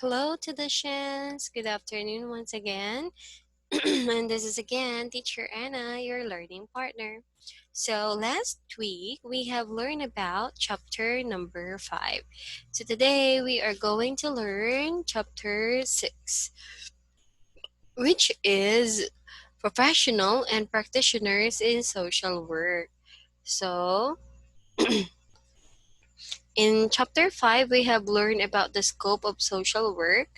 Hello to the Shans. Good afternoon once again. And this is again Teacher Anna, your learning partner. So last week we have learned about chapter number 5. So today we are going to learn chapter 6, which is professional and practitioners in social work. So in chapter 5 we have learned about the scope of social work.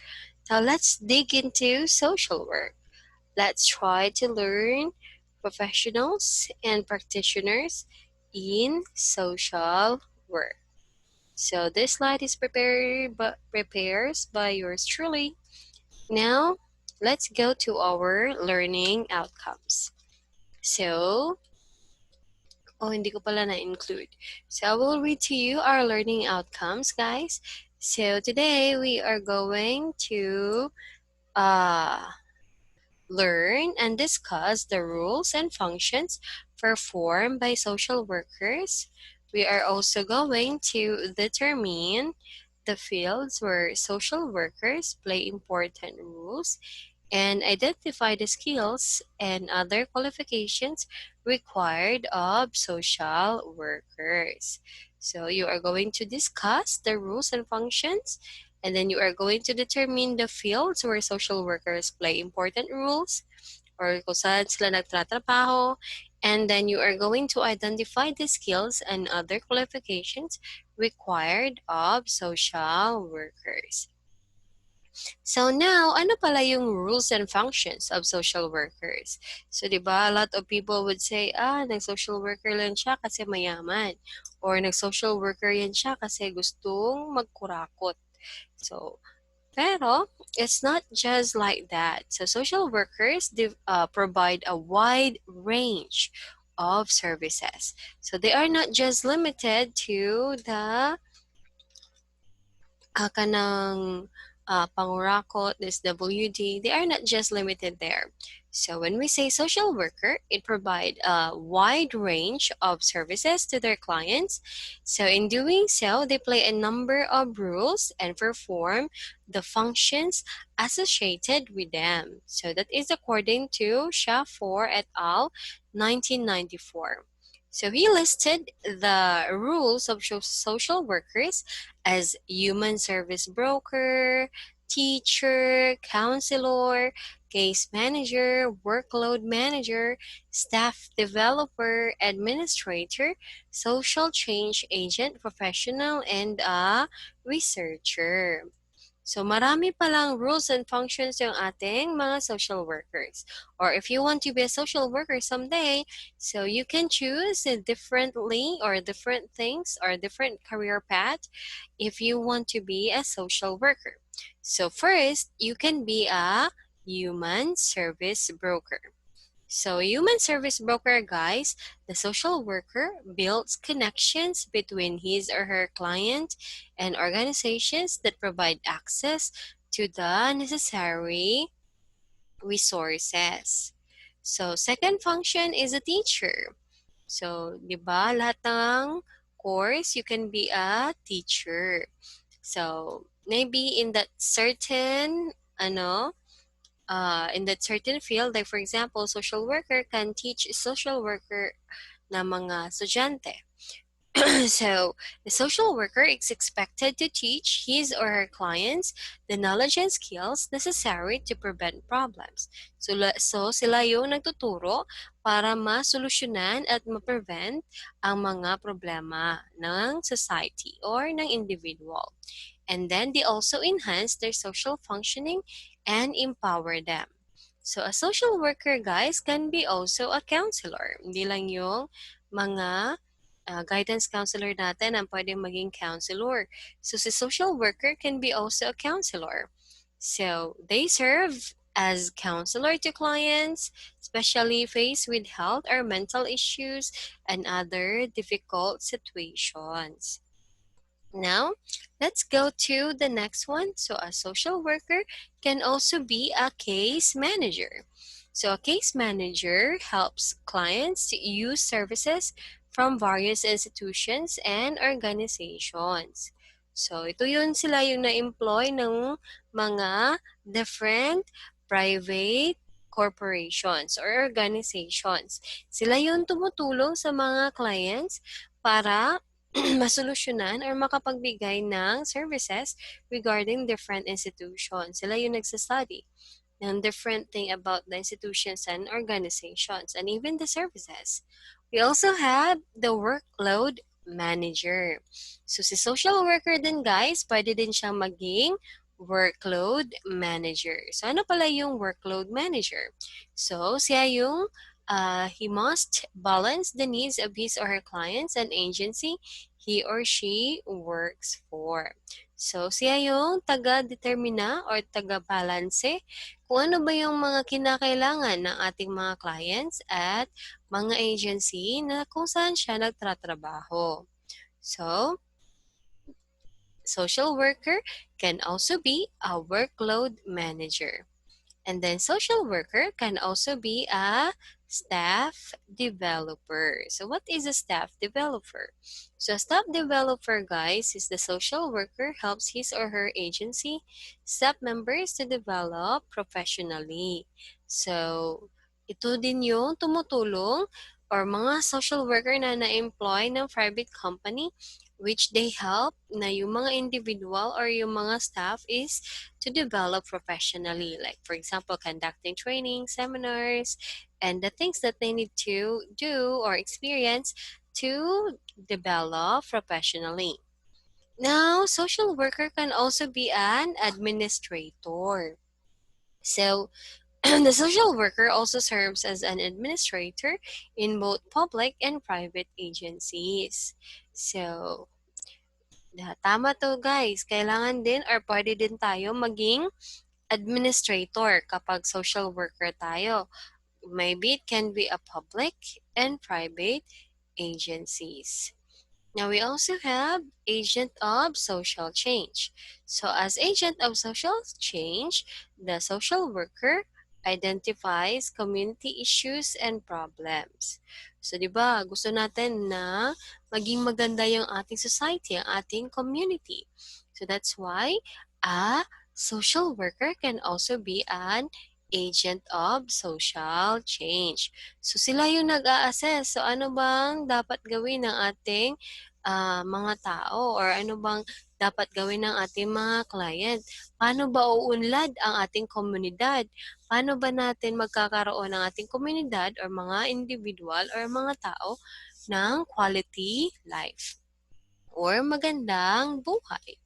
Now let's dig into social work. Let's try to learn professionals and practitioners in social work. So this slide is prepares by yours truly. Now, let's go to our learning outcomes. So, hindi ko pala na-include. So, I will read to you our learning outcomes, guys. So, today we are going to learn and discuss the rules and functions performed by social workers. We are also going to determine the fields where social workers play important roles and identify the skills and other qualifications required of social workers. So you are going to discuss the rules and functions, and then you are going to determine the fields where social workers play important roles or kung saan sila nagtatrabaho, and then you are going to identify the skills and other qualifications required of social workers. So now, ano pala yung rules and functions of social workers? So, di ba, a lot of people would say, nag-social worker lang siya kasi mayaman. Or nag-social worker yan siya kasi gustong magkurakot. So, pero it's not just like that. So, social workers provide a wide range of services. So, they are not just limited to the kanang pangurakot, this WD, they are not just limited there. So when we say social worker, it provides a wide range of services to their clients. So in doing so, they play a number of roles and perform the functions associated with them. So that is according to Shafor et al. 1994. So he listed the rules of social workers as human service broker, teacher, counselor, case manager, workload manager, staff developer, administrator, social change agent, professional, and a researcher. So marami palang rules and functions yung ating mga social workers. Or if you want to be a social worker someday, so you can choose differently or different things or different career path if you want to be a social worker. So first, you can be a human service broker. So human service broker, guys, the social worker builds connections between his or her client and organizations that provide access to the necessary resources. So second function is a teacher. So, di ba, lahat ng course, you can be a teacher. So, maybe in that certain, in that certain field, like for example, social worker can teach social worker na mga estudyante. So, the social worker is expected to teach his or her clients the knowledge and skills necessary to prevent problems. So sila yung nagtuturo para masolusyonan at ma-prevent ang mga problema ng society or ng individual. And then they also enhance their social functioning and empower them. So a social worker, guys, can be also a counselor. Hindi lang yung mga guidance counselor natin ang pwedeng maging counselor. So si social worker can be also a counselor. So they serve as counselor to clients, especially faced with health or mental issues and other difficult situations. Now, let's go to the next one. So a social worker can also be a case manager. So a case manager helps clients to use services from various institutions and organizations. So, ito yun sila yung na-employ ng mga different private corporations or organizations. Sila yung tumutulong sa mga clients para masolusyonan or makapagbigay ng services regarding different institutions. Sila yung nagsastudy and different thing about the institutions and organizations and even the services. We also have the workload manager. So si social worker din guys, pwede din siyang maging workload manager. So ano pala yung workload manager? So siya yung he must balance the needs of his or her clients and agency he or she works for. So siya yung taga-determina or taga-balanse kung ano ba yung mga kinakailangan ng ating mga clients at mga agency na kung saan siya nagtatrabaho. So, social worker can also be a workload manager. And then social worker can also be a staff developer. So what is a staff developer? So a staff developer, guys, is the social worker helps his or her agency staff members to develop professionally. So ito din yung tumutulong or mga social worker na na-employ ng private company which they help na yung mga individual or yung mga staff is to develop professionally, like for example, conducting training, seminars, and the things that they need to do or experience to develop professionally. Now, social worker can also be an administrator. So, the social worker also serves as an administrator in both public and private agencies. So, tama to guys. Kailangan din or pwede din tayo maging administrator kapag social worker tayo. Maybe it can be a public and private agencies. Now we also have agent of social change. So as agent of social change, the social worker identifies community issues and problems. So 'di ba, gusto natin na maging maganda yung ating society, ang ating community. So that's why a social worker can also be an agent of social change. So sila yung nag-a-assess. So ano bang dapat gawin ng ating mga tao or ano bang dapat gawin ng ating mga client? Paano ba uunlad ang ating komunidad? Paano ba natin magkakaroon ng ating komunidad or mga individual or mga tao ng quality life or magandang buhay?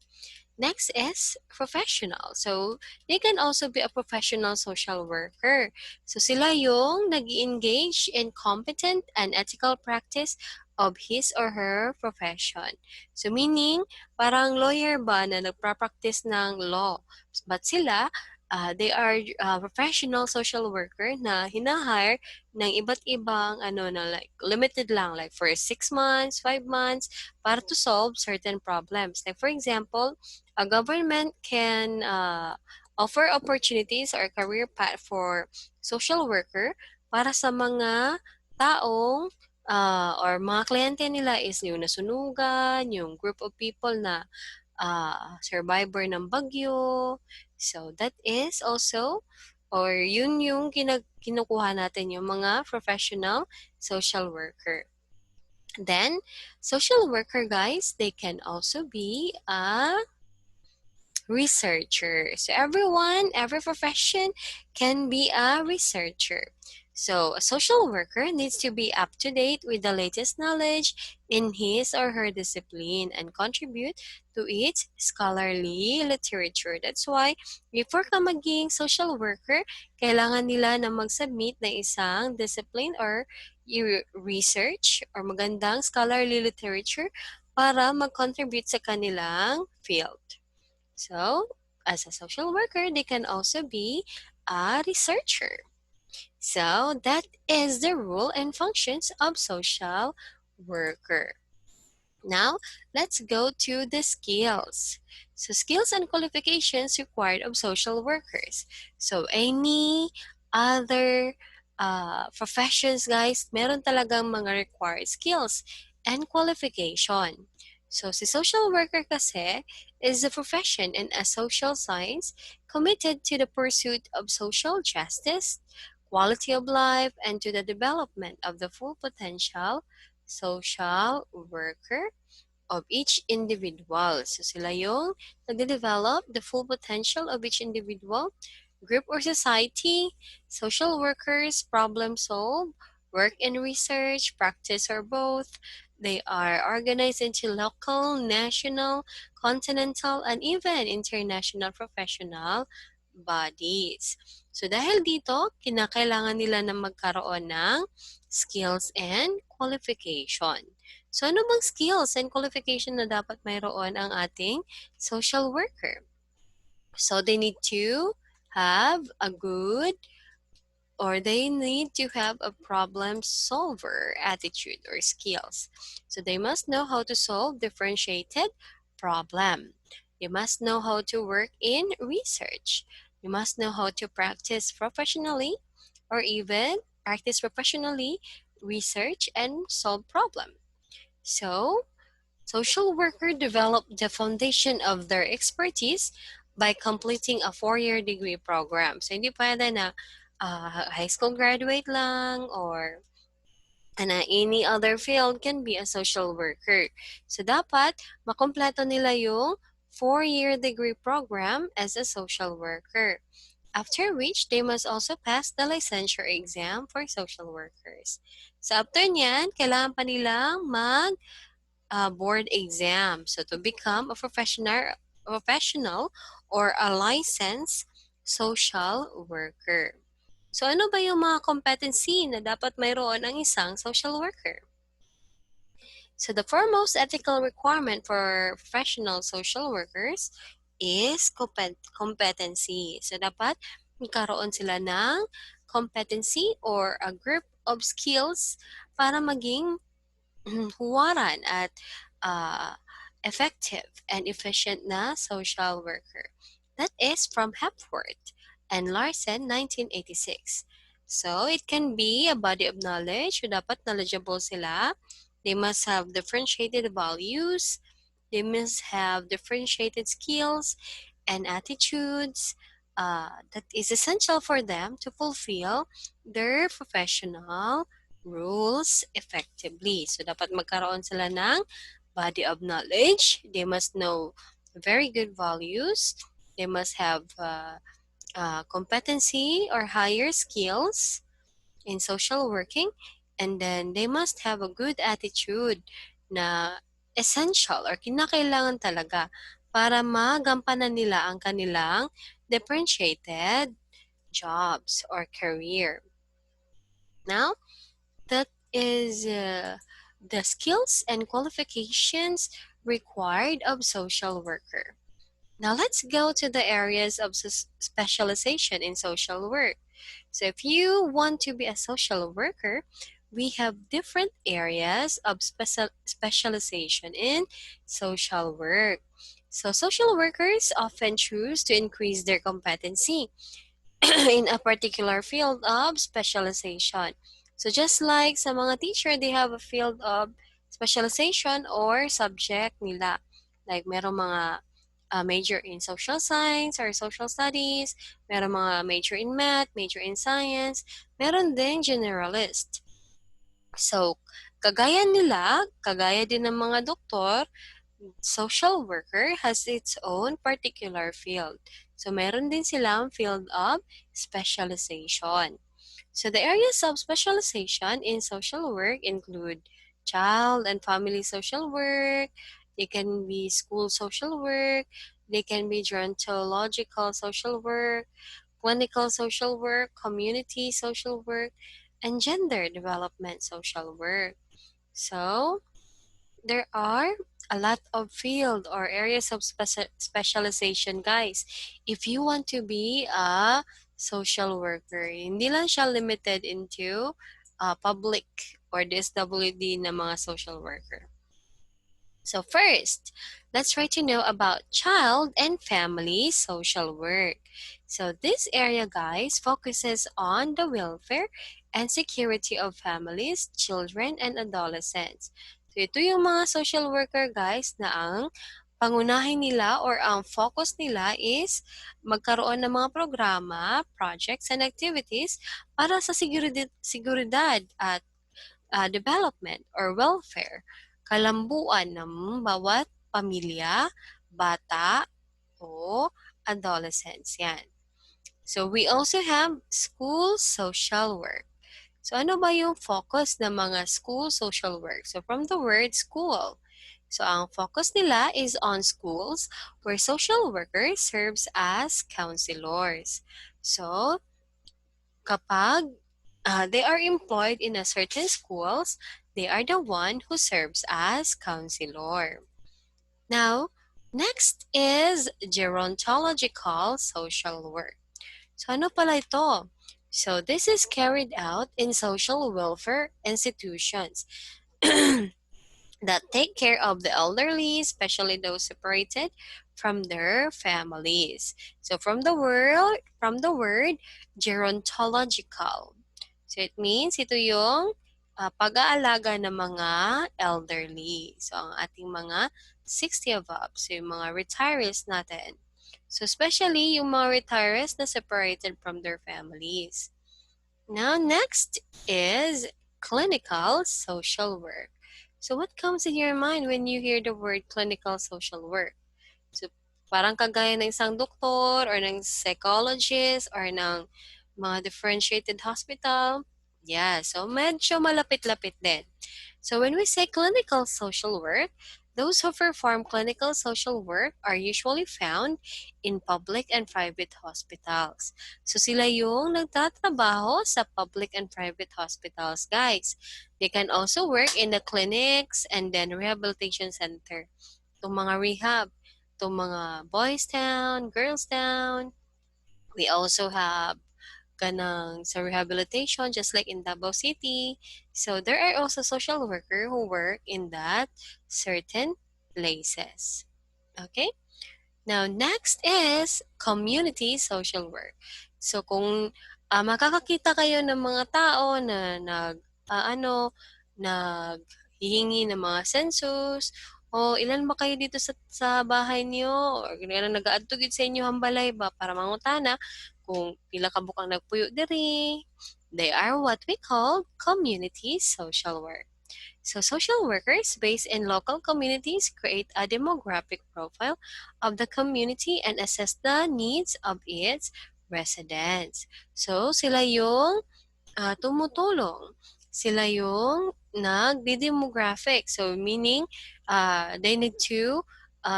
Next is professional. So, they can also be a professional social worker. So, sila yung nag engage in competent and ethical practice of his or her profession. So, meaning, parang lawyer ba na nagpa-practice ng law. But sila, they are professional social worker na hinahire ng iba't ibang like limited lang like for 6 months, 5 months para to solve certain problems. Like for example, a government can offer opportunities or career path for social worker para sa mga taong or mga kliyente nila is yung nasunugan, yung group of people na survivor ng bagyo. So that is also or yun yung kinukuha natin yung mga professional social worker. Then, social worker guys, they can also be a researcher. So every profession can be a researcher. So a social worker needs to be up to date with the latest knowledge in his or her discipline and contribute to its scholarly literature. That's why before ka maging social worker, kailangan nila na mag-submit ng isang discipline or research or magandang scholarly literature para mag-contribute sa kanilang field. So, as a social worker, they can also be a researcher. So, that is the role and functions of social worker. Now, let's go to the skills. So, skills and qualifications required of social workers. So, any other professions, guys, meron talagang mga required skills and qualification. So, si social worker kasi is a profession in a social science committed to the pursuit of social justice, quality of life, and to the development of the full potential social worker of each individual. So sila yung nagde-develop the full potential of each individual, group or society, social workers, problem solve, work in research, practice or both. They are organized into local, national, continental, and even international professional bodies. So dahil dito, kinakailangan nila na magkaroon ng skills and qualification. So ano bang skills and qualification na dapat mayroon ang ating social worker? So they need to have a good or they need to have a problem solver attitude or skills. So they must know how to solve differentiated problem. They must know how to work in research. You must know how to practice professionally or even practice professionally, research and solve problem. So social worker develop the foundation of their expertise by completing a 4-year degree program. So, hindi pwede na high school graduate lang or any other field can be a social worker. So, dapat makompleto nila yung 4-year degree program as a social worker. After which, they must also pass the licensure exam for social workers. So, after nyan, kailangan pa nilang board exam. So to become a professional or a licensed social worker. So ano ba yung mga competency na dapat mayroon ang isang social worker? So the foremost ethical requirement for professional social workers is competency. So dapat magkaroon sila ng competency or a group of skills para maging huwaran at uh, effective and efficient na social worker. That is from Hepworth and Larson, 1986. So, it can be a body of knowledge. So, dapat knowledgeable sila. They must have differentiated values. They must have differentiated skills and attitudes that is essential for them to fulfill their professional rules effectively. So, dapat magkaroon sila ng body of knowledge. They must know very good values. They must have competency or higher skills in social working. And then, they must have a good attitude na essential or kinakailangan talaga para magampanan nila ang kanilang differentiated jobs or career. Now, that is the skills and qualifications required of social worker. Now let's go to the areas of specialization in social work. So if you want to be a social worker, we have different areas of specialization in social work. So social workers often choose to increase their competency in a particular field of specialization. So just like sa mga teacher, they have a field of specialization or subject nila. Like merong mga major in social science or social studies, meron mga major in math, major in science, meron din generalist. So, kagaya din ng mga doktor, social worker has its own particular field. So, meron din silang field of specialization. So, the areas of specialization in social work include child and family social work, they can be school social work, they can be gerontological social work, clinical social work, community social work, and gender development social work. So, there are a lot of field or areas of specialization, guys. If you want to be a social worker, hindi lang siya limited into public or DSWD na mga social worker. So first, let's try to know about child and family social work. So this area, guys, focuses on the welfare and security of families, children, and adolescents. So So ito yung mga social worker guys na ang pangunahin nila or ang focus nila is magkaroon ng mga programa, projects, and activities para sa seguridad at development or welfare, kalambuan ng bawat pamilya, bata, o adolescents. Yan. So we also have school social work. So ano ba yung focus ng mga school social work? So from the word school. So ang focus nila is on schools where social worker serves as counselors. So kapag they are employed in a certain schools, they are the one who serves as counselor. Now, next is gerontological social work. So ano pala ito? So this is carried out in social welfare institutions that take care of the elderly, especially those separated from their families. So from the word gerontological. So it means ito yung pag-aalaga ng mga elderly. So ang ating mga 60 above, so yung mga retirees natin. So especially yung mga retirees na separated from their families. Now next is clinical social work. So what comes in your mind when you hear the word clinical social work? So parang kagaya ng isang doktor or ng psychologist or ng mga differentiated hospital. Yeah, so medyo malapit-lapit din. So when we say clinical social work, those who perform clinical social work are usually found in public and private hospitals. So sila yung nagtatrabaho sa public and private hospitals, guys. They can also work in the clinics and then rehabilitation center. Itong mga rehab, itong mga boys town, girls town. We also have kanang sa rehabilitation, just like in Davao City. So there are also social worker who work in that certain places. Okay? Now, next is community social work. So kung makakakita kayo ng mga tao na naghihingi ng mga census, o ilan ba kayo dito sa bahay niyo, or ilan nag-aadtog sa inyo hambalay ba para mangutana kung pila ka bukang nagpuyo diri. They are what we call community social work. So social workers based in local communities create a demographic profile of the community and assess the needs of its residents. So sila yung tumutulong. Sila yung nagdi-demographic. So meaning they need to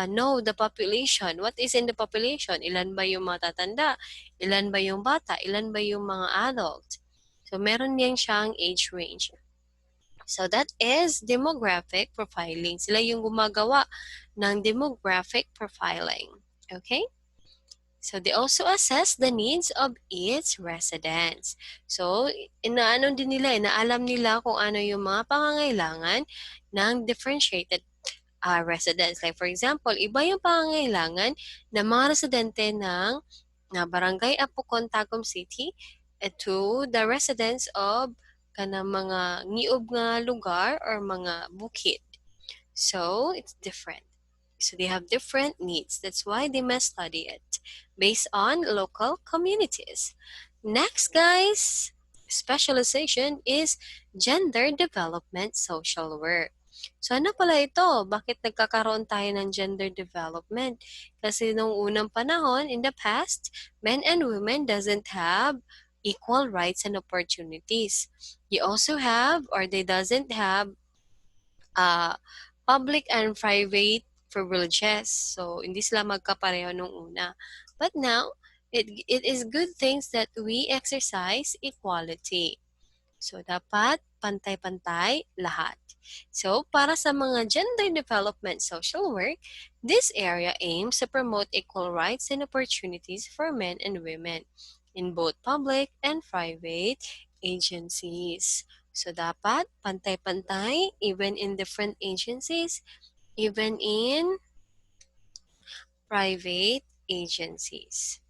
know the population. What is in the population? Ilan ba yung mga tatanda? Ilan ba yung bata? Ilan ba yung mga adult? So meron yan siyang age range. So that is demographic profiling. Sila yung gumagawa ng demographic profiling. Okay? So they also assess the needs of its residents. So inaano din nila, inaalam nila kung ano yung mga pangangailangan ng differentiated residents. Like for example, iba yung pangangailangan ng mga residente ng Barangay Apukon, Tagum City to the residents of kanang mga ngiog nga lugar or mga bukid. So it's different. So they have different needs. That's why they must study it based on local communities. Next, guys, specialization is gender development social work. So ano pala ito? Bakit nagkakaroon tayo ng gender development? Kasi nung unang panahon, in the past, men and women doesn't have equal rights and opportunities. You also have, or they doesn't have uh, public and private privileges. So, hindi sila magkapareho nung una. But now, it is good things that we exercise equality. So, dapat pantay-pantay lahat. So, para sa mga gender development social work, this area aims to promote equal rights and opportunities for men and women in both public and private agencies. So, dapat pantay-pantay even in different agencies, even in private agencies.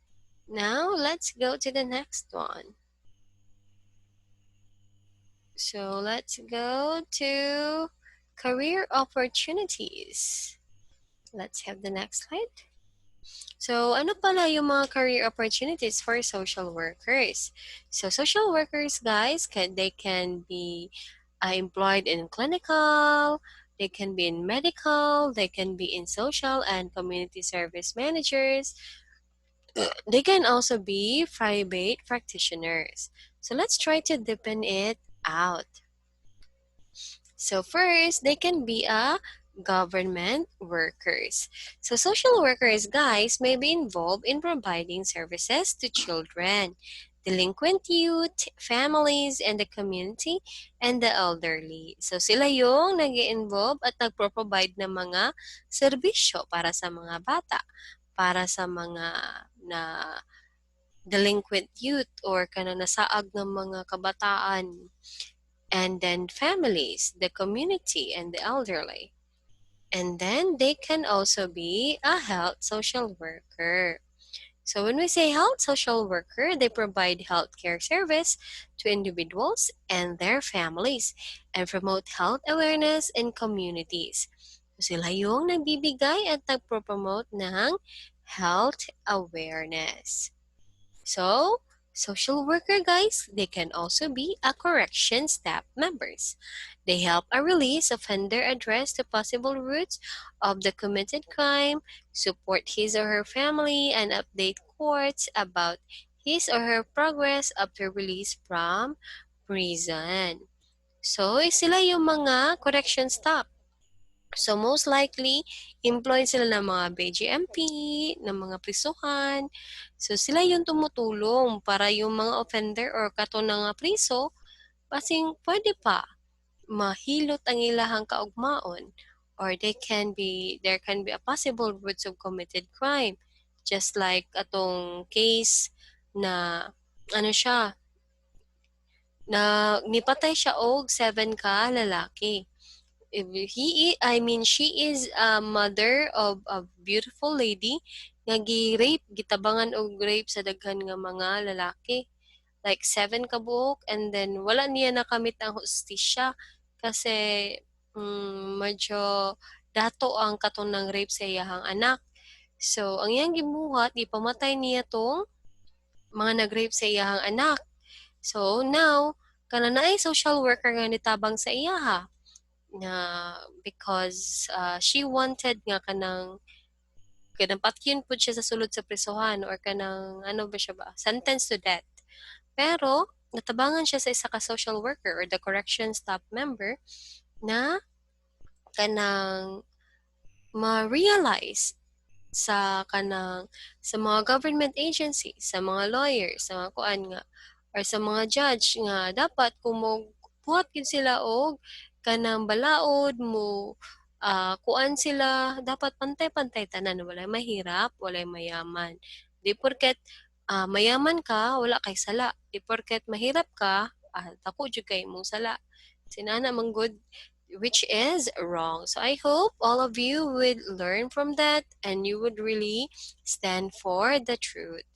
Now, let's go to the next one. So let's go to career opportunities. Let's have the next slide. So, ano pala yung mga career opportunities for social workers? So, social workers, guys, they can be employed in clinical, they can be in medical, they can be in social and community service managers. They can also be private practitioners. So, let's try to deepen it out. So first, they can be a government workers. So social workers, guys, may be involved in providing services to children, delinquent youth, families, and the community, and the elderly. So sila yung nag-involve at nagpro-provide ng mga serbisyo para sa mga bata, para sa mga na delinquent youth or kanang nasaag ng mga kabataan, and then families, the community, and the elderly. And then they can also be a health social worker. So when we say health social worker, they provide healthcare service to individuals and their families and promote health awareness in communities. So sila yung nagbibigay at nagpropromote ng health awareness. So, social worker, guys, they can also be a correction staff members. They help a release offender address the possible roots of the committed crime, support his or her family, and update courts about his or her progress after release from prison. So, sila yung mga correction staff. So, most likely, employed sila ng mga BGMP, ng mga prisuhan. So, sila yung tumutulong para yung mga offender or kato nga priso, pasing pwede pa mahilot ang ilahang kaugmaon, or there can be a possible roots of committed crime. Just like atong case na ano siya, na nipatay siya og 7 ka lalaki. She is a mother of a beautiful lady nga gi-rape, gitabangan og rape sa daghan nga mga lalaki. Like 7 ka buok, and then wala niya nakamit ang hustisya kasi medyo dato ang katong ng rape sa iyahang anak. So, ang iyang gibuhat, ipamatay niya tong mga nag-rape sa iyahang anak. So, now, kananaay social worker nga nitabang sa iyaha na because she wanted nga kanang patyon po siya sa sulod sa prisuhan or kanang ano ba siya ba, sentence to death. Pero natabangan siya sa isa ka social worker or the correction staff member na kanang ma-realize sa mga government agency, sa mga lawyers, sa mga kuan nga or sa mga judge nga dapat kung buhat gid sila og kanang balaod mo kuan sila dapat pantay-pantay tanan, walay mahirap, walay mayaman. Di porket mayaman ka wala kay sala, di porket mahirap ka dako jud kay imong sala. Sinana man good, which is wrong. So I hope all of you would learn from that and you would really stand for the truth.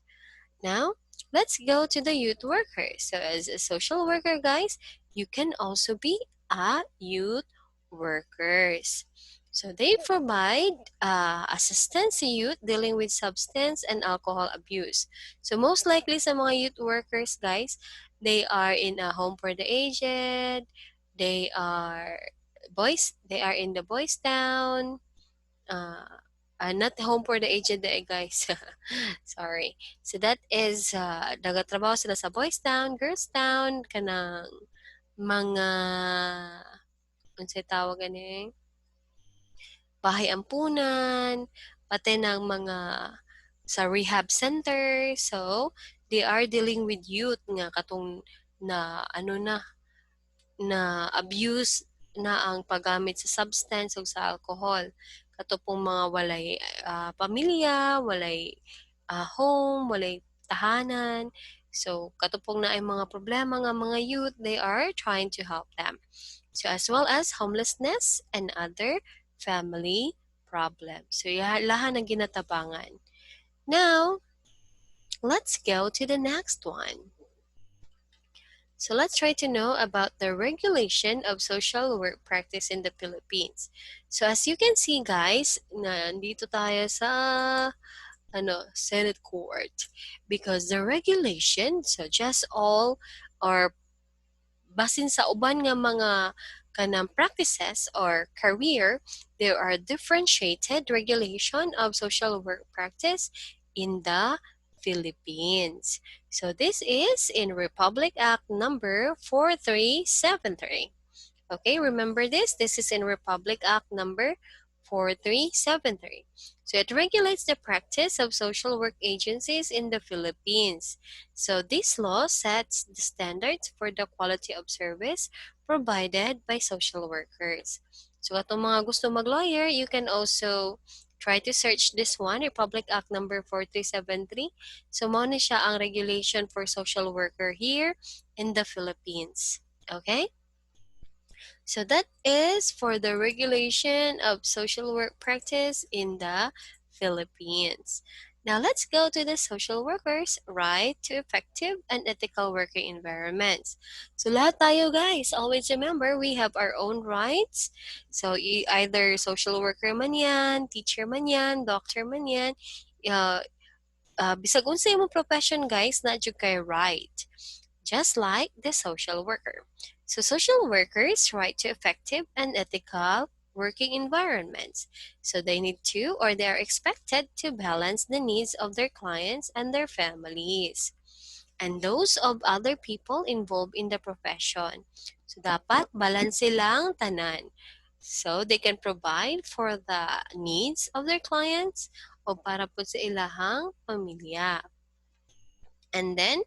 Now, let's go to the youth worker. So as a social worker, guys, you can also be a youth workers. So they provide assistance to youth dealing with substance and alcohol abuse. So most likely sa mga youth workers, guys, they are in a home for the aged, they are in the boys town, not home for the aged guys. Sorry. So that is nagatrabaho sila sa boys town, girls town, kanang mga unsay tawag ani bahay ampunan, pati ng mga sa rehab center. So they are dealing with youth nga katong na na abuse na ang paggamit sa substance o sa alcohol. Kato pong mga walay pamilya, walay home, walay tahanan. So, kato pong na ay mga problema nga mga youth, they are trying to help them. So, as well as homelessness and other family problems. So, lahat ng ginatabangan. Now, let's go to the next one. So let's try to know about the regulation of social work practice in the Philippines. So as you can see guys, nandito tayo sa Senate Court because the regulation suggests all or basin sa uban nga mga kanang practices or career, there are differentiated regulation of social work practice in the Philippines. So this is in Republic Act number 4373. Okay, remember this? This is in Republic Act number 4373. So it regulates the practice of social work agencies in the Philippines. So this law sets the standards for the quality of service provided by social workers. So atong mga gusto mag-lawyer, you can also try to search this one, Republic Act number 4373. So mo ni siya ang regulation for social worker here in the Philippines. Okay? So that is for the regulation of social work practice in the Philippines. Now let's go to the social workers' right to effective and ethical working environments. So lahat tayo guys, always remember we have our own rights. So either social worker man yan, teacher man yan, doctor man yan, bisag unsa imong profession guys, na jud kay right, just like the social worker. So social workers right to effective and ethical working environments. So they need to or they are expected to balance the needs of their clients and their families and those of other people involved in the profession. So dapat balance silang tanan. So they can provide for the needs of their clients o para po sa ilahang pamilya. And then,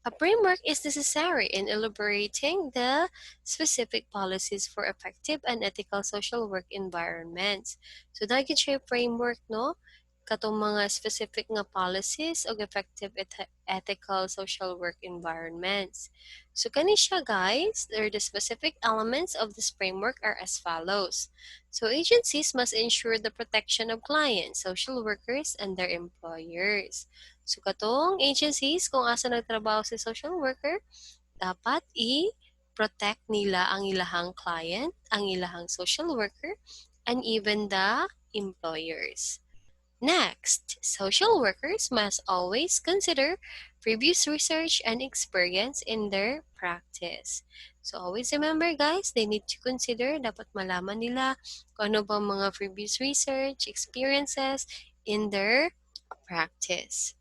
a framework is necessary in elaborating the specific policies for effective and ethical social work environments. So, dahil siya framework, no? Katong mga specific nga policies of effective ethical social work environments. So, kani siya guys, the specific elements of this framework are as follows. So, agencies must ensure the protection of clients, social workers, and their employers. So katong agencies, kung asa nagtrabaho si social worker, dapat i-protect nila ang ilahang client, ang ilahang social worker, and even the employers. Next, social workers must always consider previous research and experience in their practice. So always remember guys, they need to consider, dapat malaman nila kung ano bang mga previous research, experiences in their practice.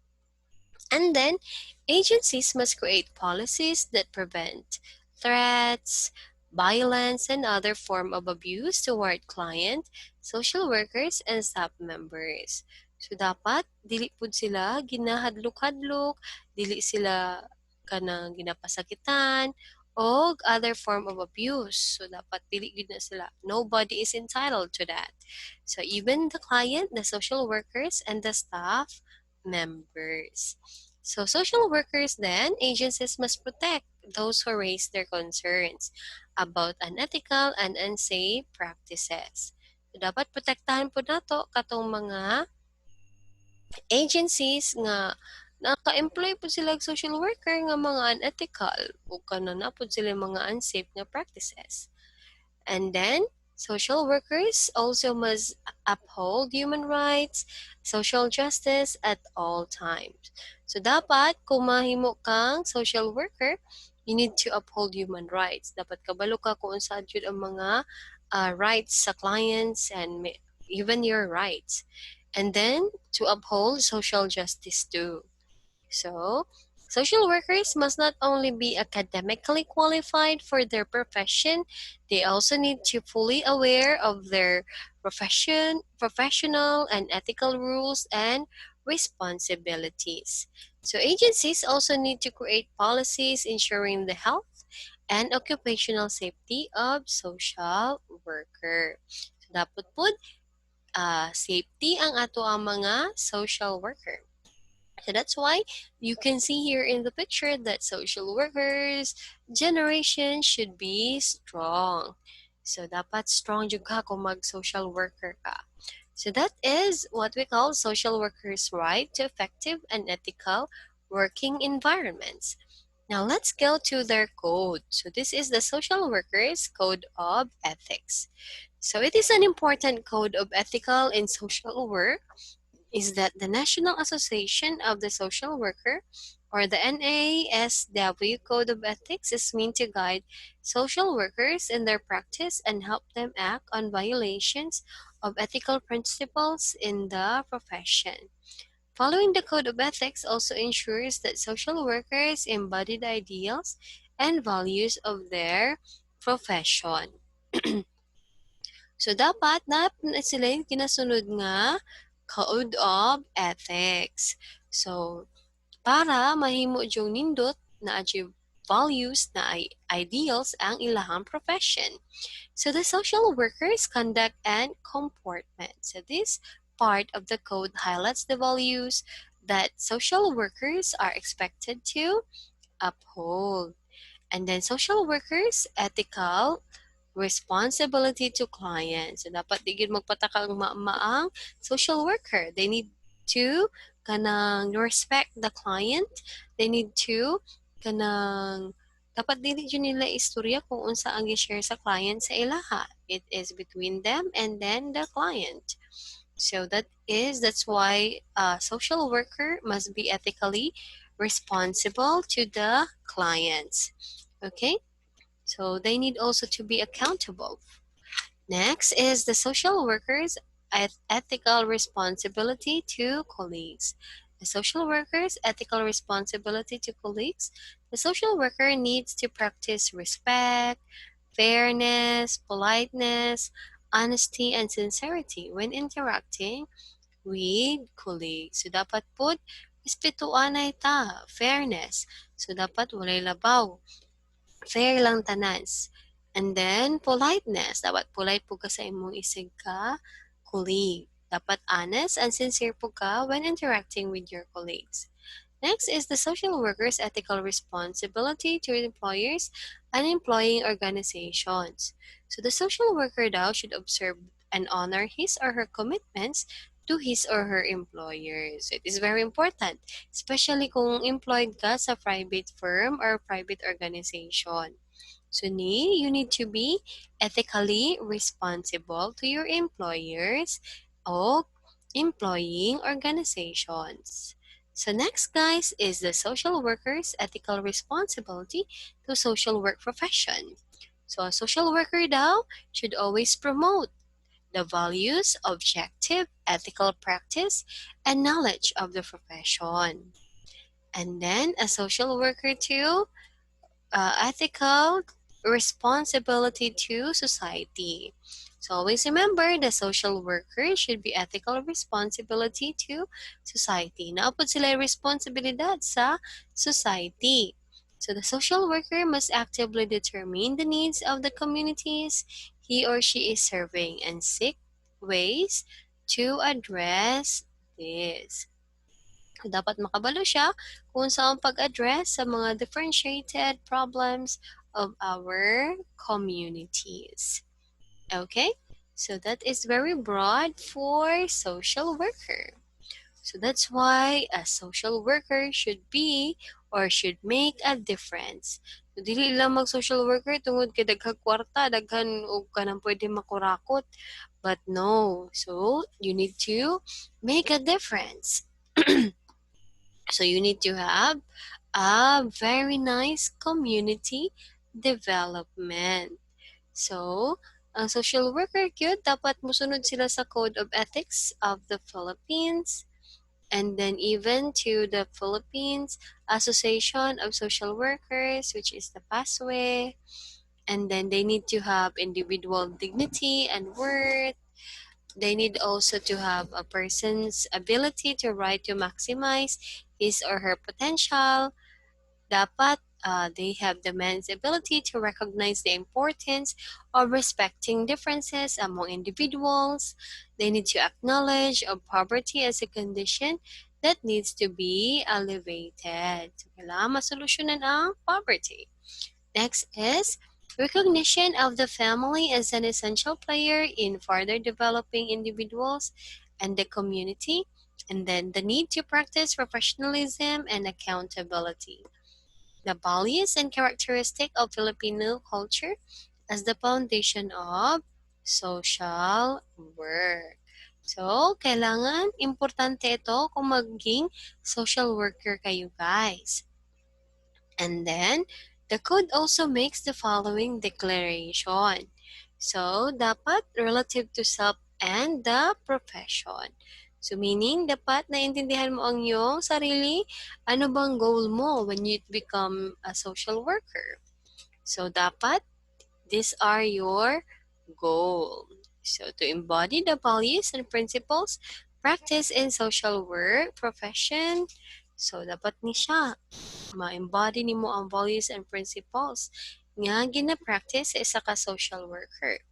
And then, agencies must create policies that prevent threats, violence, and other form of abuse toward client, social workers, and staff members. So, dapat, dili pud sila ginahadlok-hadlok, dili sila kanang ginapasakitan, o other form of abuse. So, dapat dili gid na sila. Nobody is entitled to that. So, even the client, the social workers, and the staff members. So social workers then, agencies must protect those who raise their concerns about unethical and unsafe practices. So, dapat protektahan po nato katong mga agencies nga naka-employ po sila social worker nga mga unethical o kanon na po sila mga unsafe nga practices. And then, social workers also must uphold human rights, social justice at all times. So dapat kung mahimo kang social worker, you need to uphold human rights. Dapat kabalo ka kung saan jud ang mga rights sa clients and even your rights. And then, to uphold social justice too. So, social workers must not only be academically qualified for their profession, they also need to fully aware of their professional and ethical rules and responsibilities. So agencies also need to create policies ensuring the health and occupational safety of social worker. So dapat po safety ang ato ang mga social worker. So that's why you can see here in the picture that social workers generation should be strong. So dapat strong jud ka kung mag-social worker ka. So that is what we call social workers' right to effective and ethical working environments. Now let's go to their code. So this is the social workers code of ethics. So it is an important code of ethical in social work is that the National Association of the Social Worker, or the NASW Code of Ethics, is meant to guide social workers in their practice and help them act on violations of ethical principles in the profession. Following the Code of Ethics also ensures that social workers embody the ideals and values of their profession. So, dapat sila yung ginasunod nga Code of Ethics. So, para mahimo jung nindot na achieve values na ideals ang ilahang profession. So, the social workers conduct and comportment. So, this part of the code highlights the values that social workers are expected to uphold. And then social workers, ethical responsibility to clients. So, dapat di gid magpataka ang maang social worker. They need to kanang respect the client. They need to kanang dapat dili jud nila istorya kung unsa ang gi-share sa client sa ilaha. It is between them and then the client. So that's why a social worker must be ethically responsible to the clients. Okay? So they need also to be accountable. Next is the social worker's ethical responsibility to colleagues. The social worker's ethical responsibility to colleagues. The social worker needs to practice respect, fairness, politeness, honesty, and sincerity when interacting with colleagues. So dapat po, respetuan na ita, fairness. So dapat walay labaw. Fair lang tanas. And then, politeness. Dapat polite po ka sa imong isig ka colleague. Dapat honest and sincere po ka when interacting with your colleagues. Next is the social worker's ethical responsibility to employers and employing organizations. So the social worker daw should observe and honor his or her commitments to his or her employers. It is very important, especially kung employed ka sa private firm or private organization. So you need to be ethically responsible to your employers or employing organizations. So next, guys, is the social worker's ethical responsibility to social work profession. So a social worker daw should always promote the values, objective, ethical practice, and knowledge of the profession. And then a social worker too ethical responsibility to society. So always remember the social worker should be ethical responsibility to society. Naapod sila responsibilidad sa society. So the social worker must actively determine the needs of the communities he or she is serving and seek ways to address this. Dapat makabalo siya kung saan pag-address sa mga differentiated problems of our communities. Okay? So that is very broad for social worker. So that's why a social worker should be or should make a difference. So, dili lang mag-social worker tungod kay daghang kwarta, daghan og kanang pwede makurakot. But no. So, you need to make a difference. So you need to have a very nice community development. So, ang social worker gyud dapat musunod sila sa Code of Ethics of the Philippines and then even to the Philippines Association of Social Workers, which is the PASWE. And then they need to have individual dignity and worth. They need also to have a person's ability to right to maximize his or her potential. Dapat they have the man's ability to recognize the importance of respecting differences among individuals. They need to acknowledge of poverty as a condition that needs to be elevated. So, kailangan masolusyonan ang poverty. Next is recognition of the family as an essential player in further developing individuals and the community, and then the need to practice professionalism and accountability. the values and characteristic of Filipino culture as the foundation of social work. So, kailangan importante ito kung maging social worker kayo guys. And then, the code also makes the following declaration. So, dapat relative to self and the profession. So, meaning, dapat naintindihan mo ang iyong sarili. Ano bang goal mo when you become a social worker? So, dapat, these are your goal. So, to embody the values and principles practice in social work profession, so dapat ni siya ma-embody nimo ang values and principles nga gina-practice sa isa ka social worker.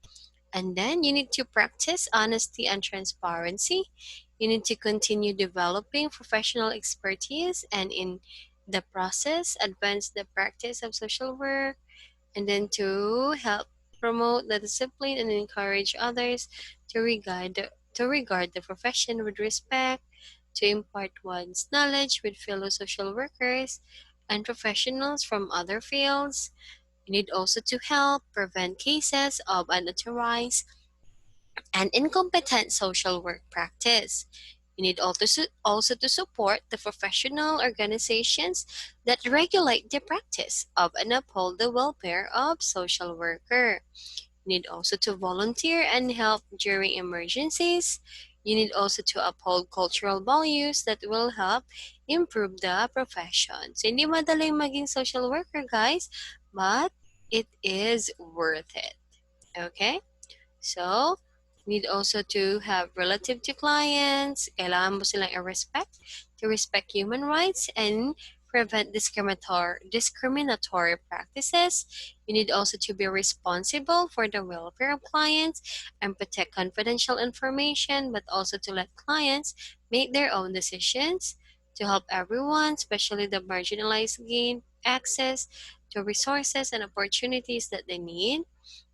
And then, you need to practice honesty and transparency. You need to continue developing professional expertise and in the process, advance the practice of social work. And then to help promote the discipline and encourage others to regard the profession with respect, to impart one's knowledge with fellow social workers and professionals from other fields. You need also to help prevent cases of unauthorized and incompetent social work practice. You need also to support the professional organizations that regulate the practice of and uphold the welfare of social worker. You need also to volunteer and help during emergencies. You need also to uphold cultural values that will help improve the profession. So, hindi madaling maging social worker, guys, but it is worth it. Okay? So, need also to have relative to clients. Kailangan mo silang i-respect, to respect human rights and prevent discriminatory practices. You need also to be responsible for the welfare of clients and protect confidential information, but also to let clients make their own decisions to help everyone, especially the marginalized, gain access to resources and opportunities that they need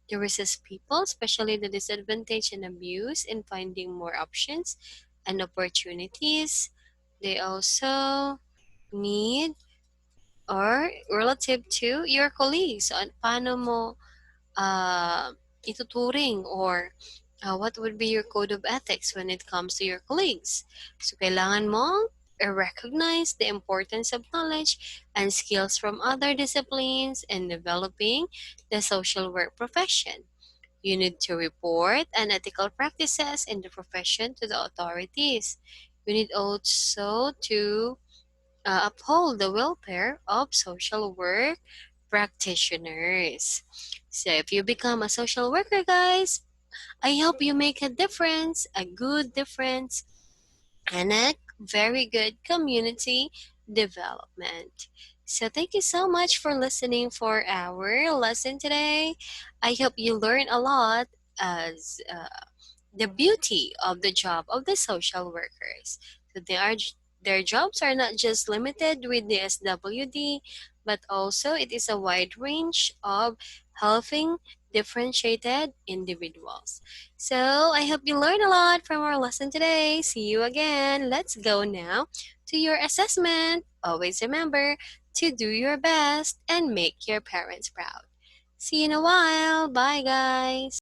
to resist people, especially the disadvantaged and abuse, in finding more options and opportunities. They also need or relative to your colleagues on paano mo ituturing or what would be your code of ethics when it comes to your colleagues. So kailangan mo recognize the importance of knowledge and skills from other disciplines in developing the social work profession. You need to report unethical practices in the profession to the authorities. You need also to uphold the welfare of social work practitioners. So, if you become a social worker, guys, I hope you make a difference, a good difference, and a very good community development. So, thank you so much for listening for our lesson today. I hope you learn a lot as the beauty of the job of the social workers. So their jobs are not just limited with the SWD, but also it is a wide range of helping differentiated individuals. So I hope you learned a lot from our lesson today. See you again. Let's go now to your assessment. Always remember to do your best and make your parents proud. See you in a while. Bye, guys.